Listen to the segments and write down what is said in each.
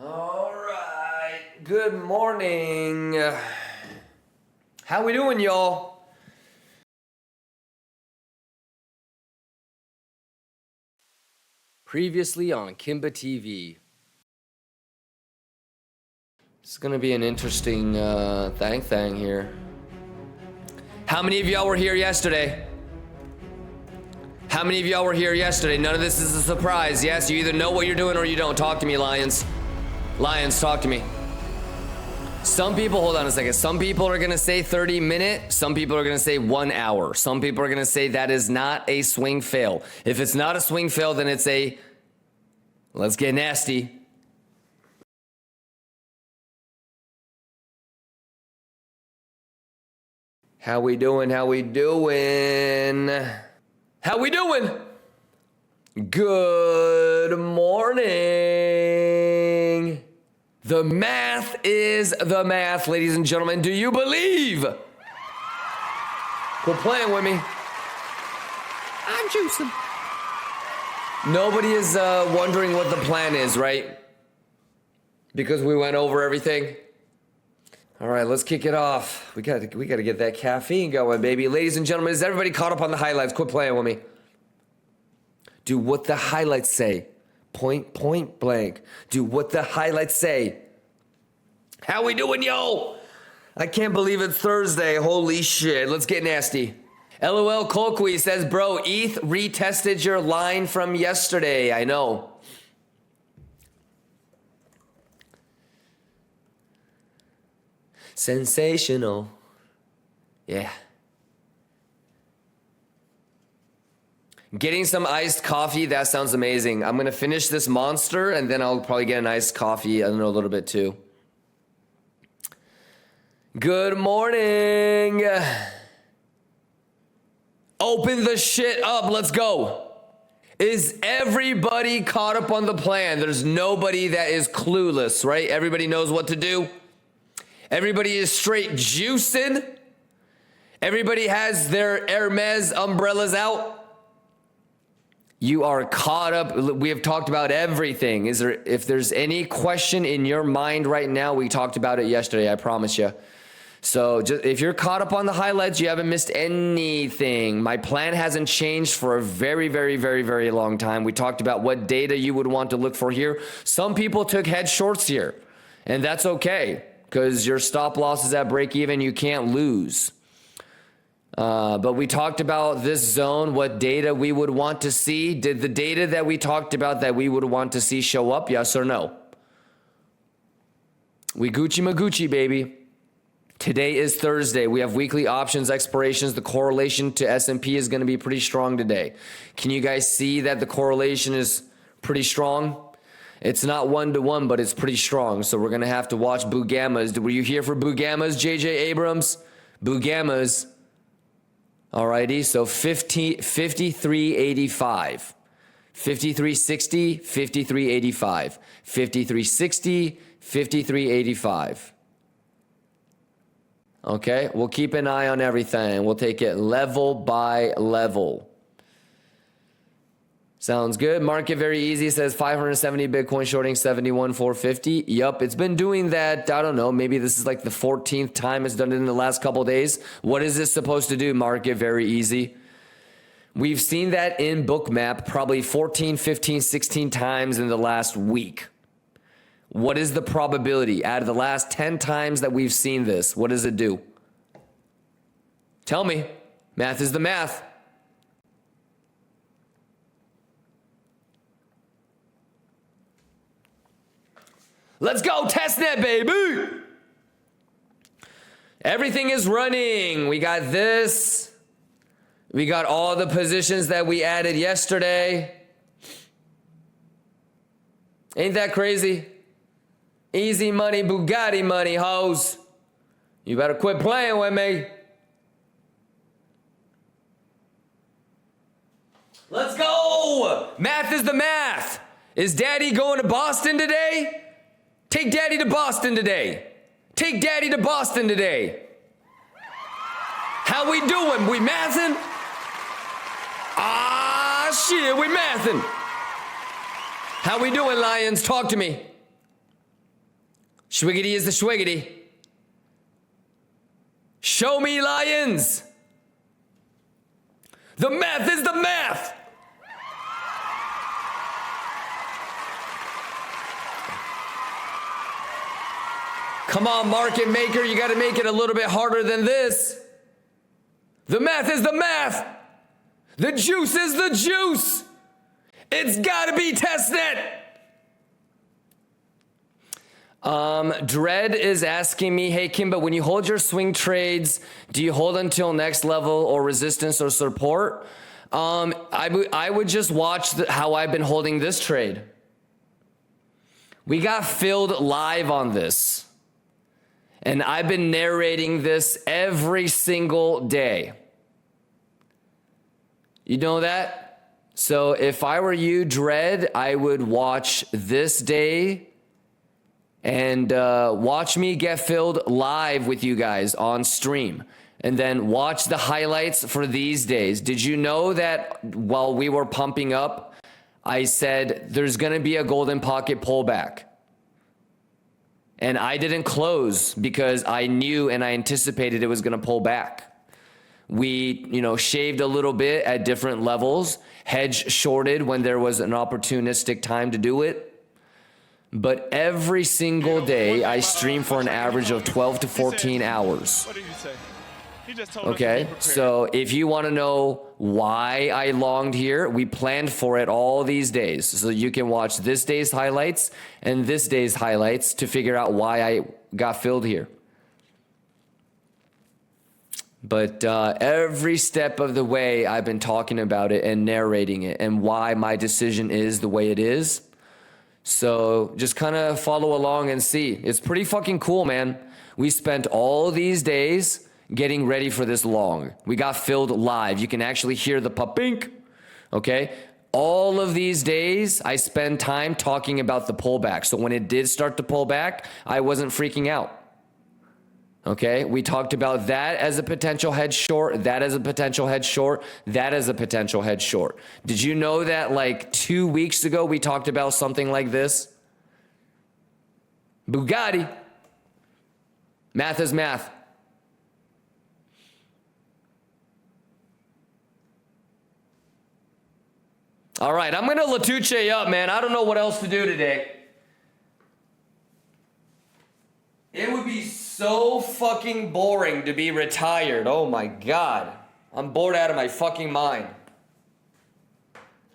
All right. Good morning. How we doing, y'all? Previously on Kimba TV. It's gonna be an interesting thing here. How many of y'all were here yesterday? How many of y'all were here yesterday? None of this is a surprise. Yes, you either know what you're doing or you don't. Talk to me, Lions. Lions, talk to me. Some people, hold on a second. Some people are gonna say 30 minutes. Some people are gonna say 1 hour. Some people are gonna say that is not a swing fail. If it's not a swing fail, then it's a, let's get nasty. How we doing? How we doing? How we doing? Good morning. The math is the math, ladies and gentlemen. Do you believe? Quit playing with me. I'm juicing. Nobody is wondering what the plan is, right? Because we went over everything. All right, let's kick it off. We gotta get that caffeine going, baby. Ladies and gentlemen, is everybody caught up on the highlights? Quit playing with me. Do what the highlights say. Point blank. Do what the highlights say. How we doing, yo? I can't believe it's Thursday. Holy shit. Let's get nasty. LOL Colqui says, bro, ETH retested your line from yesterday. I know. Sensational. Yeah. Getting some iced coffee, that sounds amazing. I'm going to finish this monster and then I'll probably get an iced coffee, I don't know, a little bit too. Good morning. Open the shit up. Let's go. Is everybody caught up on the plan? There's nobody that is clueless, right? Everybody knows what to do. Everybody is straight juicing. Everybody has their Hermes umbrellas out. You are caught up. We have talked about everything. If there's any question in your mind right now, we talked about it yesterday, I promise you. So just, if you're caught up on the highlights, you haven't missed anything. My plan hasn't changed for a very, very, very, very long time. We talked about what data you would want to look for here. Some people took head shorts here, and that's okay. Because your stop loss is at break even, you can't lose. But we talked about this zone, what data we would want to see. Did the data that we talked about that we would want to see show up, yes or no? We Gucci Magucci, baby. Today is Thursday. We have weekly options expirations. The correlation to S&P is going to be pretty strong today. Can you guys see that the correlation is pretty strong? It's not 1-to-1, but it's pretty strong. So we're going to have to watch Boogammas. Were you here for Boogammas, JJ Abrams? Boogammas. Alrighty, so 53.85. 53.60, 53.85. 53.60, 53.85. Okay, we'll keep an eye on everything. We'll take it level by level. Sounds good. Market very easy says 570 Bitcoin shorting 71,450. Yup, it's been doing that. I don't know. Maybe this is like the 14th time it's done it in the last couple of days. What is this supposed to do? Market very easy. We've seen that in Bookmap probably 14, 15, 16 times in the last week. What is the probability out of the last 10 times that we've seen this? What does it do? Tell me. Math is the math. Let's go, testnet, baby. Everything is running. We got this. We got all the positions that we added yesterday. Ain't that crazy? Easy money, Bugatti money, hoes. You better quit playing with me. Let's go. Math is the math. Is Daddy going to Boston today? Take Daddy to Boston today. Take Daddy to Boston today. How we doing? We mathing? Ah, shit, we mathing. How we doing, Lions? Talk to me. Schwiggity is the schwiggity. Show me lions. The math is the math. Come on, market maker, you got to make it a little bit harder than this. The math is the math. The juice is the juice. It's got to be testnet. Dread is asking me, hey, Kimba, when you hold your swing trades, do you hold until next level or resistance or support? I would just watch how I've been holding this trade. We got filled live on this. And I've been narrating this every single day. You know that? So if I were you, Dread, I would watch this day and watch me get filled live with you guys on stream. And then watch the highlights for these days. Did you know that while we were pumping up, I said there's going to be a golden pocket pullback? And I didn't close because I knew and I anticipated it was going to pull back. We, shaved a little bit at different levels, hedge shorted when there was an opportunistic time to do it. But every single day I stream for an average of 12 to 14 hours. What did you say? He just told Okay, so if you want to know why I longed here, we planned for it all these days. So you can watch this day's highlights and this day's highlights to figure out why I got filled here. But every step of the way, I've been talking about it and narrating it and why my decision is the way it is. So just kind of follow along and see. It's pretty fucking cool, man. We spent all these days getting ready for this long. We got filled live. You can actually hear the pop-pink, okay? All of these days, I spend time talking about the pullback. So when it did start to pull back, I wasn't freaking out, okay? We talked about that as a potential hedge short, that as a potential hedge short, that as a potential hedge short. Did you know that like 2 weeks ago, we talked about something like this? Bugatti. Math is math. All right, I'm going to Latuche up, man. I don't know what else to do today. It would be so fucking boring to be retired. Oh my God. I'm bored out of my fucking mind.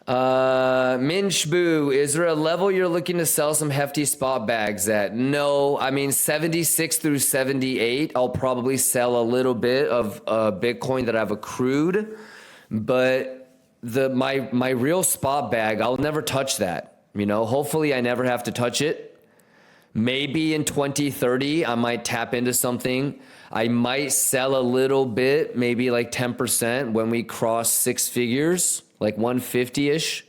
Minchboo, is there a level you're looking to sell some hefty spot bags at? No, I mean 76 through 78, I'll probably sell a little bit of Bitcoin that I've accrued, but my real spot bag, I'll never touch that. Hopefully I never have to touch it. Maybe in 2030, I might tap into something. I might sell a little bit, maybe like 10% when we cross six figures, like 150-ish.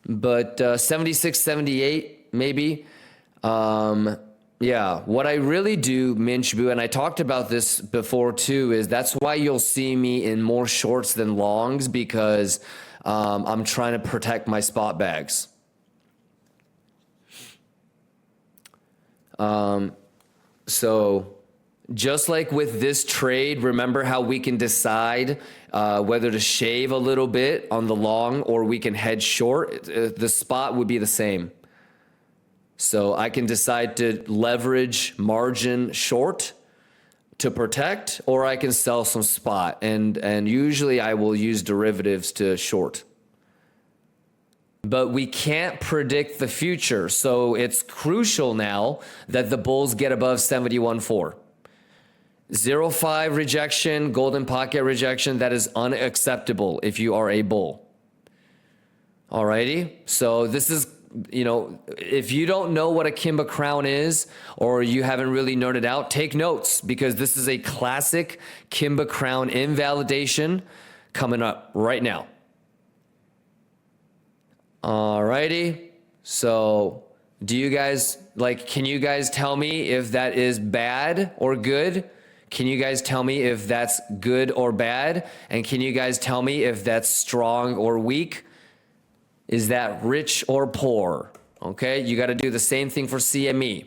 But 76, 78, maybe. Yeah, what I really do, Minchboo, and I talked about this before too, is that's why you'll see me in more shorts than longs, because I'm trying to protect my spot bags. So just like with this trade, remember how we can decide whether to shave a little bit on the long or we can hedge short. The spot would be the same. So I can decide to leverage margin short to protect, or I can sell some spot. And usually I will use derivatives to short. But we can't predict the future. So it's crucial now that the bulls get above 71.4. 0.5 rejection, golden pocket rejection, that is unacceptable if you are a bull. Alrighty, so this is, if you don't know what a Kimba crown is, or you haven't really nerded out, take notes, because this is a classic Kimba crown invalidation coming up right now. Alrighty, so do you guys, can you guys tell me if that is bad or good? Can you guys tell me if that's good or bad? And can you guys tell me if that's strong or weak? Is that rich or poor? Okay, you got to do the same thing for CME.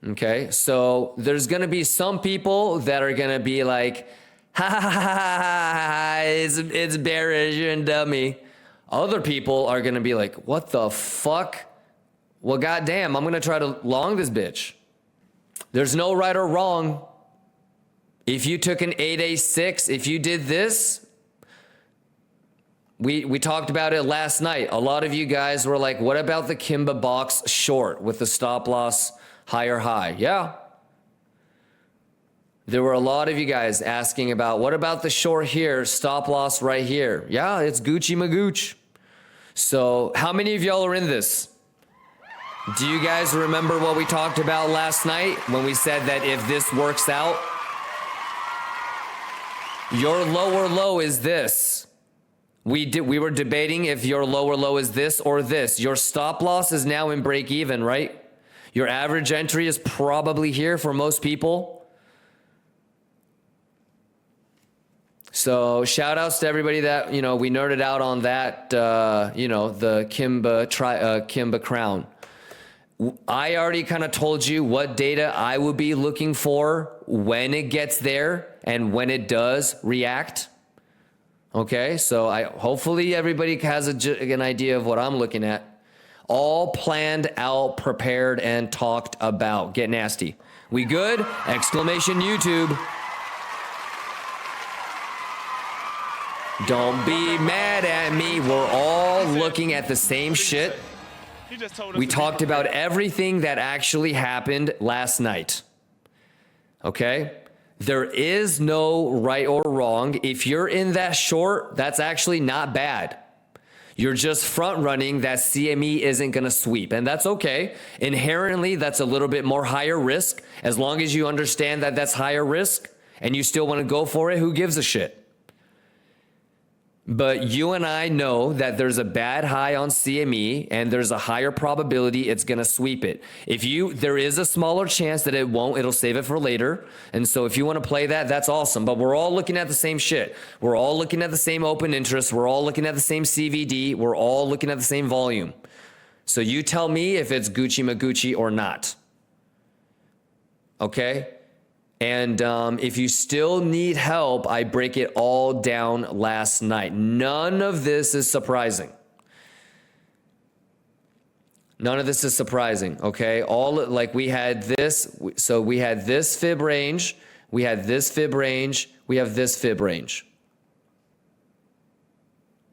Okay, so there's gonna be some people that are gonna be like, ha ha ha ha, ha, it's bearish and dummy. Other people are gonna be like, what the fuck? Well, goddamn, I'm gonna try to long this bitch. There's no right or wrong. If you took an 8A6, if you did this, we talked about it last night. A lot of you guys were like, what about the Kimba box short with the stop loss higher high? Yeah. There were a lot of you guys asking about, what about the short here, stop loss right here? Yeah, it's Gucci Magooch. So how many of y'all are in this? Do you guys remember what we talked about last night when we said that if this works out, your lower low is this. We were debating if your lower low is this or this. Your stop loss is now in break even, right? Your average entry is probably here for most people. So shout outs to everybody that, we nerded out on that, the Kimba crown. I already kind of told you what data I would be looking for when it gets there and when it does react. Okay, so hopefully everybody has an idea of what I'm looking at. All planned out, prepared, and talked about. Get nasty. We good? Exclamation YouTube. Don't be mad at me. We're all looking at the same shit. We talked about everything that actually happened last night. Okay? There is no right or wrong. If you're in that short, that's actually not bad. You're just front running that CME isn't going to sweep, and that's okay. Inherently, that's a little bit more higher risk. As long as you understand that that's higher risk and you still want to go for it, who gives a shit? But you and I know that there's a bad high on CME and there's a higher probability it's going to sweep it. There is a smaller chance that it won't, it'll save it for later. And so if you want to play that, that's awesome. But we're all looking at the same shit. We're all looking at the same open interest. We're all looking at the same CVD. We're all looking at the same volume. So you tell me if it's Gucci Magucci or not. Okay? And if you still need help, I break it all down last night. None of this is surprising. None of this is surprising, okay? We had this, so we had this fib range, we had this fib range, we have this fib range.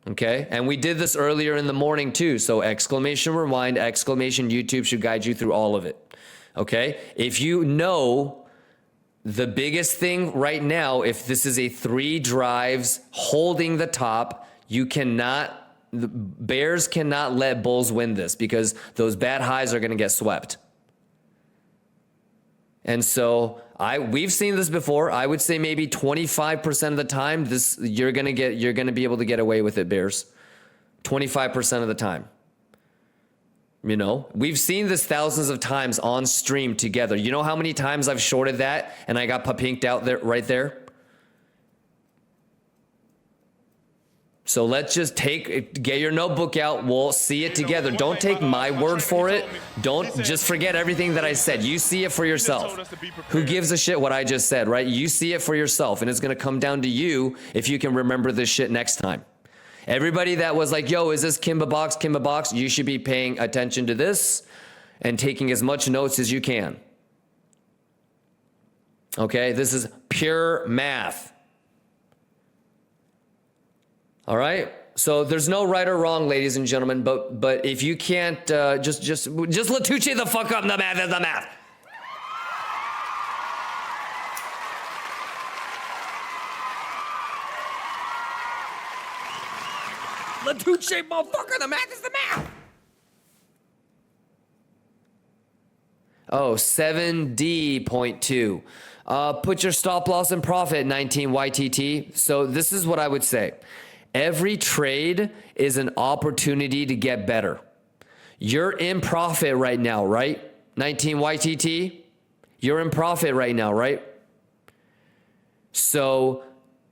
Okay, and we did this earlier in the morning too, so exclamation rewind, exclamation YouTube should guide you through all of it, okay? If you know the biggest thing right now, if this is a 3 drives holding the top, the bears cannot let bulls win this because those bad highs are going to get swept. And so we've seen this before. I would say maybe 25% of the time, you're going to be able to get away with it, bears. 25% of the time. We've seen this thousands of times on stream together. You know how many times I've shorted that and I got pinked out there, right there? So let's just get your notebook out. We'll see it together. Don't take my word for it. Don't just forget everything that I said. You see it for yourself. Who gives a shit what I just said, right? You see it for yourself, and it's going to come down to you if you can remember this shit next time. Everybody that was like, yo, is this Kimba box? You should be paying attention to this and taking as much notes as you can. Okay, this is pure math. All right, so there's no right or wrong, ladies and gentlemen, but if you can't, just Latucci the fuck up. The math is the math. Latucci, motherfucker, the math is the math. Oh, 7D.2. Put your stop loss and profit, 19 YTT. So this is what I would say. Every trade is an opportunity to get better. You're in profit right now, right? 19 YTT. You're in profit right now, right? So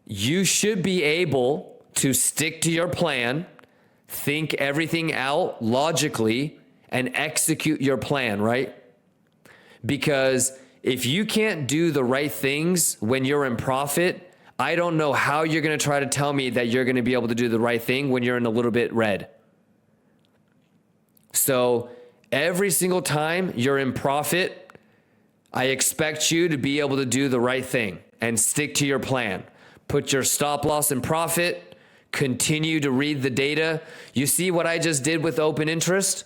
you should be able to stick to your plan, think everything out logically, and execute your plan, right? Because if you can't do the right things when you're in profit, I don't know how you're going to try to tell me that you're going to be able to do the right thing when you're in a little bit red. So every single time you're in profit, I expect you to be able to do the right thing and stick to your plan. Put your stop loss in profit, continue to read the data. You see what I just did with open interest?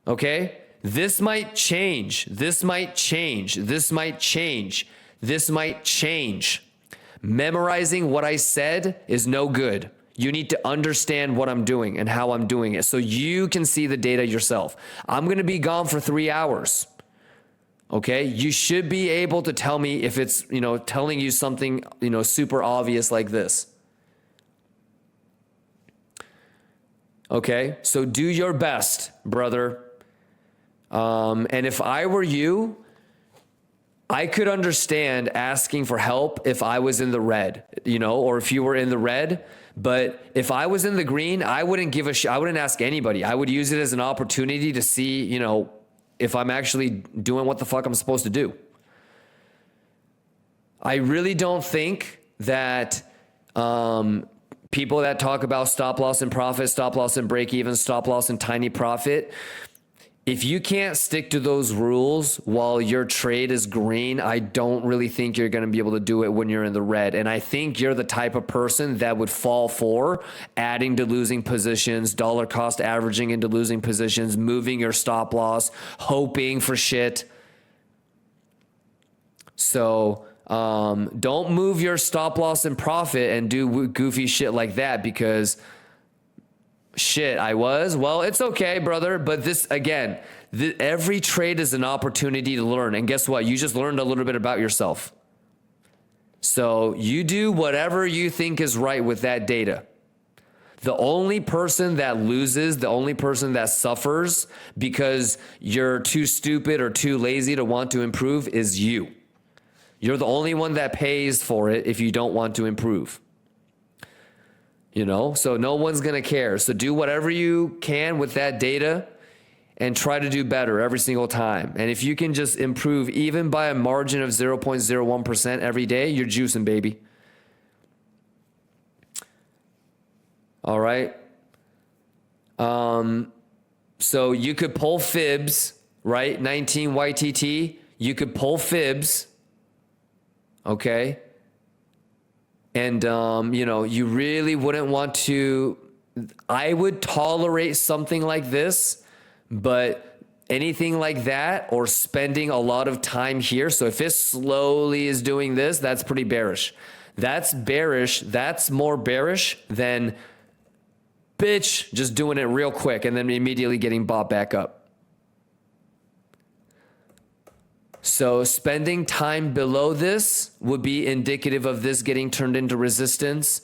Okay? This might change. This might change. This might change. This might change. Memorizing what I said is no good. You need to understand what I'm doing and how I'm doing it so you can see the data yourself. I'm going to be gone for 3 hours. Okay? You should be able to tell me if it's, telling you something, super obvious like this. Okay? So do your best, brother. And if I were you, I could understand asking for help if I was in the red, or if you were in the red. But if I was in the green, I wouldn't give a shit. I wouldn't ask anybody. I would use it as an opportunity to see, if I'm actually doing what the fuck I'm supposed to do. I really don't think that people that talk about stop loss and profit, stop loss and break even, stop loss and tiny profit, if you can't stick to those rules while your trade is green, I don't really think you're going to be able to do it when you're in the red. And I think you're the type of person that would fall for adding to losing positions, dollar cost averaging into losing positions, moving your stop loss, hoping for shit. So don't move your stop loss and profit and do goofy shit like that because... Shit, well, it's okay, brother. But this, again, every trade is an opportunity to learn. And guess what? You just learned a little bit about yourself. So you do whatever you think is right with that data. The only person that loses, the only person that suffers because you're too stupid or too lazy to want to improve is you. You're the only one that pays for it if you don't want to improve. So no one's going to care. So do whatever you can with that data and try to do better every single time. And if you can just improve even by a margin of 0.01% every day, you're juicing, baby. All right. So you could pull fibs, right? 19 YTT. You could pull fibs. Okay. And, you really wouldn't want to, I would tolerate something like this, but anything like that or spending a lot of time here. So if it slowly is doing this, that's pretty bearish. That's bearish. That's more bearish than bitch, just doing it real quick and then immediately getting bought back up. So spending time below this would be indicative of this getting turned into resistance,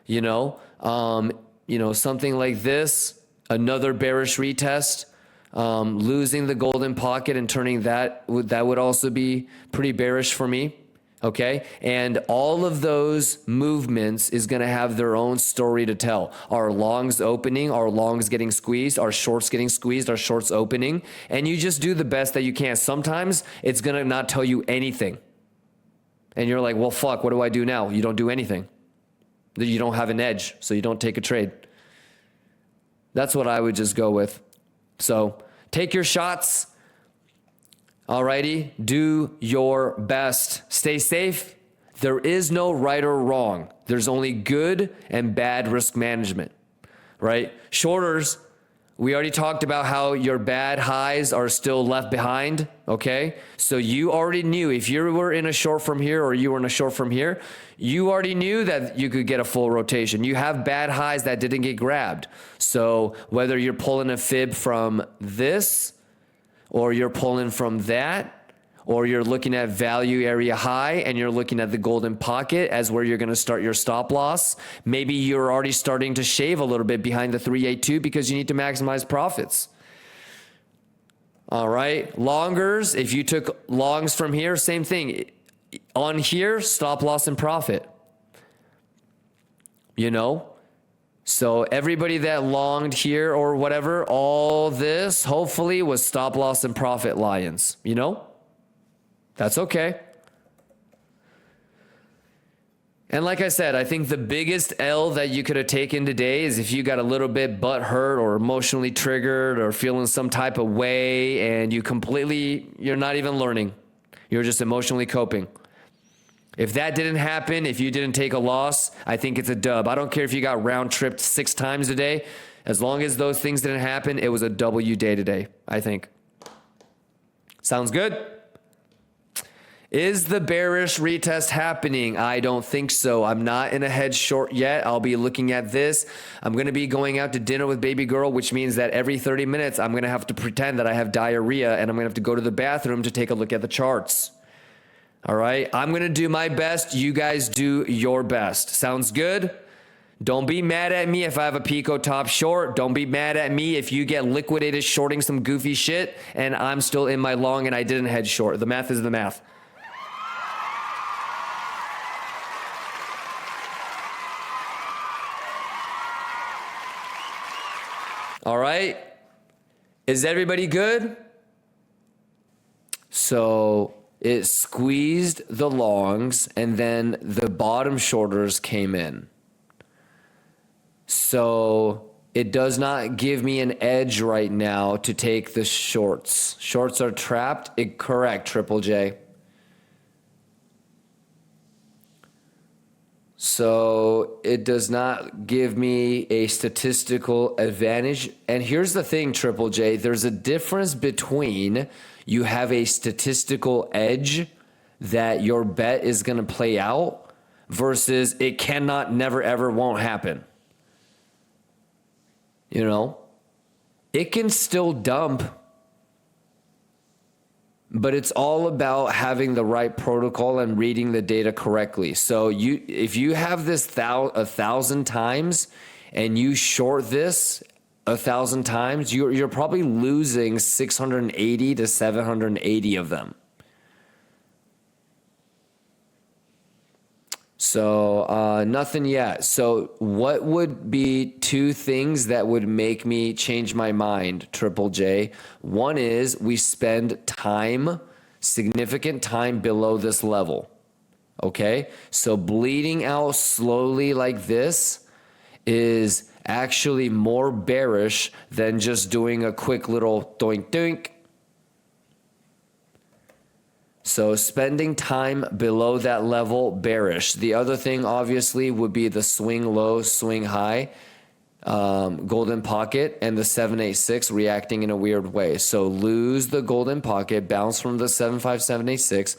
something like this, another bearish retest, losing the golden pocket and turning that would also be pretty bearish for me. Okay. And all of those movements is going to have their own story to tell. Our longs opening, our longs getting squeezed, our shorts getting squeezed, our shorts opening. And you just do the best that you can. Sometimes it's going to not tell you anything. And you're like, well, fuck, what do I do now? You don't do anything. You don't have an edge, so you don't take a trade. That's what I would just go with. So take your shots. Alrighty, do your best. Stay safe. There is no right or wrong. There's only good and bad risk management, right? Shorters, we already talked about how your bad highs are still left behind, okay? So you already knew if you were in a short from here or you were in a short from here, you already knew that you could get a full rotation. You have bad highs that didn't get grabbed. So whether you're pulling a fib from this, or you're pulling from that, or you're looking at value area high and you're looking at the golden pocket as where you're going to start your stop loss. Maybe you're already starting to shave a little bit behind the 382 because you need to maximize profits. All right. Longers, if you took longs from here, same thing. On here, stop loss and profit. So everybody that longed here or whatever, all this hopefully was stop loss and profit lions, That's okay. And like I said, I think the biggest L that you could have taken today is if you got a little bit butthurt or emotionally triggered or feeling some type of way and you're not even learning. You're just emotionally coping. If that didn't happen, if you didn't take a loss, I think it's a dub. I don't care if you got round tripped 6 times a day. As long as those things didn't happen, it was a W day today, I think. Sounds good? Is the bearish retest happening? I don't think so. I'm not in a head short yet. I'll be looking at this. I'm going to be going out to dinner with baby girl, which means that every 30 minutes, I'm going to have to pretend that I have diarrhea and I'm going to have to go to the bathroom to take a look at the charts. All right. I'm going to do my best. You guys do your best. Sounds good? Don't be mad at me if I have a Pico top short. Don't be mad at me if you get liquidated shorting some goofy shit and I'm still in my long and I didn't head short. The math is the math. All right. Is everybody good? So it squeezed the longs and then the bottom shorters came in. So it does not give me an edge right now to take the shorts. Shorts are trapped. Correct, Triple J. So it does not give me a statistical advantage. And here's the thing, Triple J, there's a difference between you have a statistical edge that your bet is going to play out versus it cannot, never, ever, won't happen. You know, it can still dump, but it's all about having the right protocol and reading the data correctly. So if you have this 1,000 times and you short this 1,000 times, you're probably losing 680 to 780 of them. So nothing yet. So what would be 2 things that would make me change my mind, Triple J? One is we spend time, significant time below this level. Okay? So bleeding out slowly like this is actually more bearish than just doing a quick little doink doink. So spending time below that level, bearish. The other thing obviously would be the swing low, swing high, golden pocket, and the 786 reacting in a weird way. So lose the golden pocket, bounce from the 75786,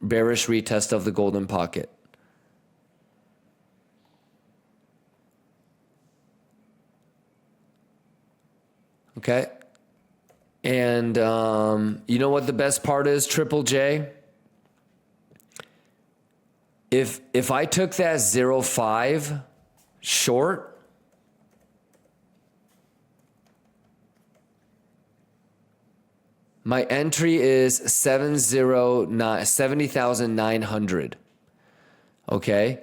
bearish retest of the golden pocket. Okay. And you know what the best part is, Triple J? If I took that 0.5 short, my entry is 70,900. Okay?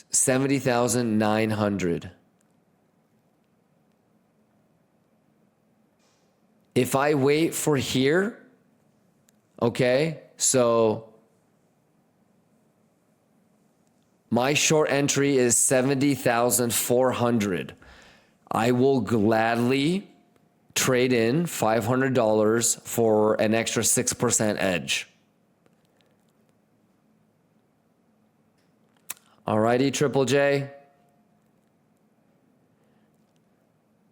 70,900. If I wait for here, okay, so my short entry is 70,400. I will gladly trade in $500 for an extra 6% edge. Alrighty, Triple J.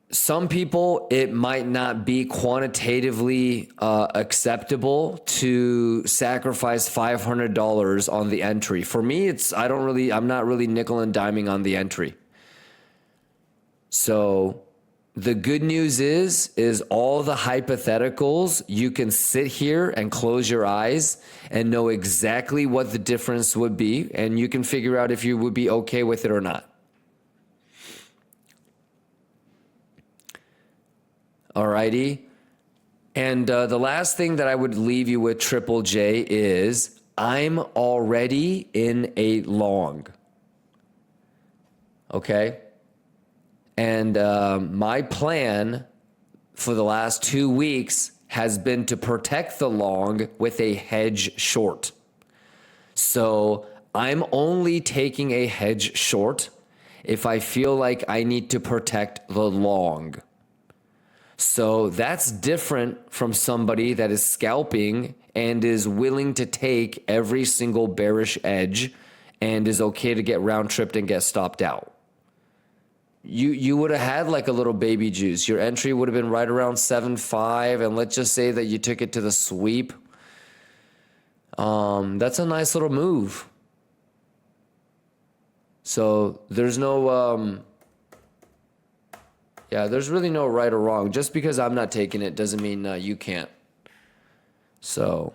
Some people, it might not be quantitatively acceptable to sacrifice $500 on the entry. For me, I'm not really nickel and diming on the entry. So the good news is all the hypotheticals, you can sit here and close your eyes and know exactly what the difference would be, and you can figure out if you would be okay with it or not. Alrighty. And the last thing that I would leave you with, Triple J, is I'm already in a long. Okay? And my plan for the last 2 weeks has been to protect the long with a hedge short. So I'm only taking a hedge short if I feel like I need to protect the long. So that's different from somebody that is scalping and is willing to take every single bearish edge and is okay to get round tripped and get stopped out. You would have had like a little baby juice. Your entry would have been right around 7.5, and let's just say that you took it to the sweep. That's a nice little move. So there's no, there's really no right or wrong. Just because I'm not taking it doesn't mean you can't. So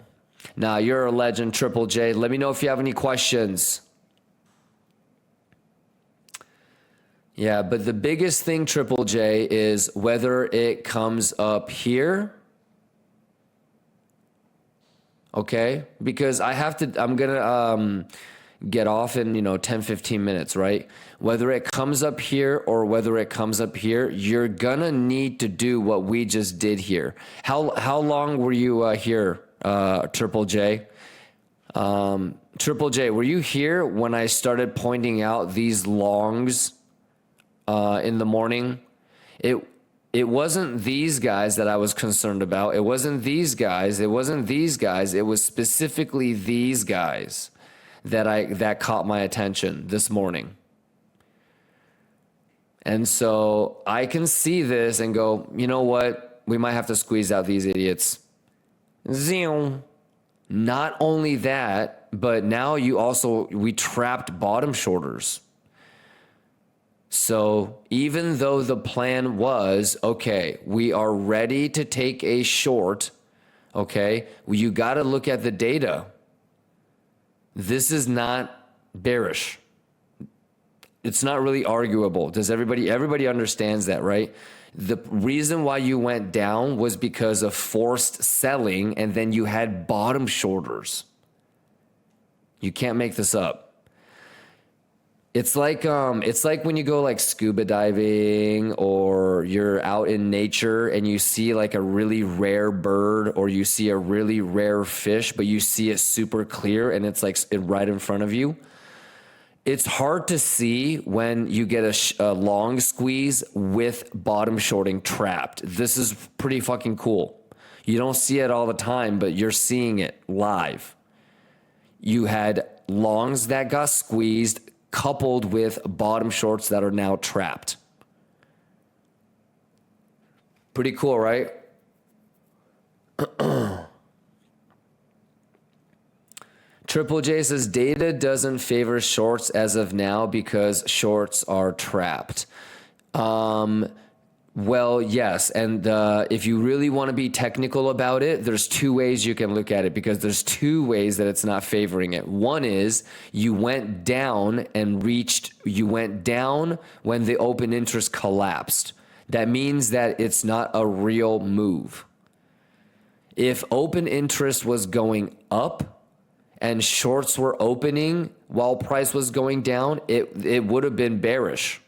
now you're a legend, Triple J. Let me know if you have any questions. Yeah, but the biggest thing, Triple J, is whether it comes up here. Okay? Because I'm going to get off in, 10, 15 minutes, right? Whether it comes up here or whether it comes up here, you're going to need to do what we just did here. How long were you here, Triple J? Triple J, were you here when I started pointing out these longs in the morning? It wasn't these guys that I was concerned about. It wasn't these guys. It wasn't these guys. It was specifically these guys that caught my attention this morning. And so I can see this and go, you know what? We might have to squeeze out these idiots. Zoom. Not only that, but now we trapped bottom shorters. So even though the plan was, okay, we are ready to take a short, okay, you got to look at the data. This is not bearish. It's not really arguable. Everybody understands that, right? The reason why you went down was because of forced selling, and then you had bottom shorters. You can't make this up. It's like when you go like scuba diving, or you're out in nature and you see like a really rare bird, or you see a really rare fish, but you see it super clear and it's like right in front of you. It's hard to see when you get a long squeeze with bottom shorting trapped. This is pretty fucking cool. You don't see it all the time, but you're seeing it live. You had longs that got squeezed, coupled with bottom shorts that are now trapped. Pretty cool, right? Triple J says data doesn't favor shorts as of now because shorts are trapped. Well, yes. And if you really want to be technical about it, there's two ways you can look at it, because there's two ways that it's not favoring it. One is you went down when the open interest collapsed. That means that it's not a real move. If open interest was going up and shorts were opening while price was going down, it would have been bearish.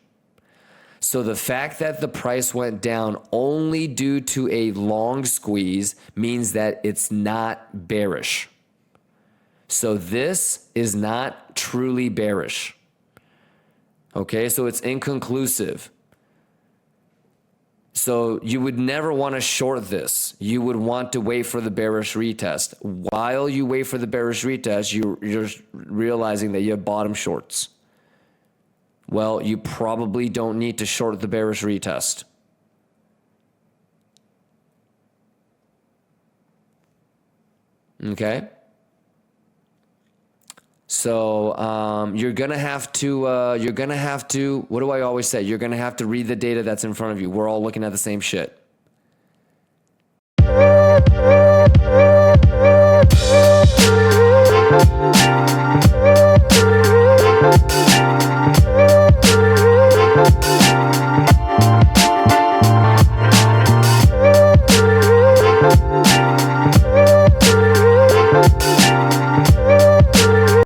So the fact that the price went down only due to a long squeeze means that it's not bearish. So this is not truly bearish. Okay, so it's inconclusive. So you would never want to short this. You would want to wait for the bearish retest. While you wait for the bearish retest, you're realizing that you have bottom shorts. Well, you probably don't need to short the bearish retest. Okay? So you're gonna have to, what do I always say? You're gonna have to read the data that's in front of you. We're all looking at the same shit.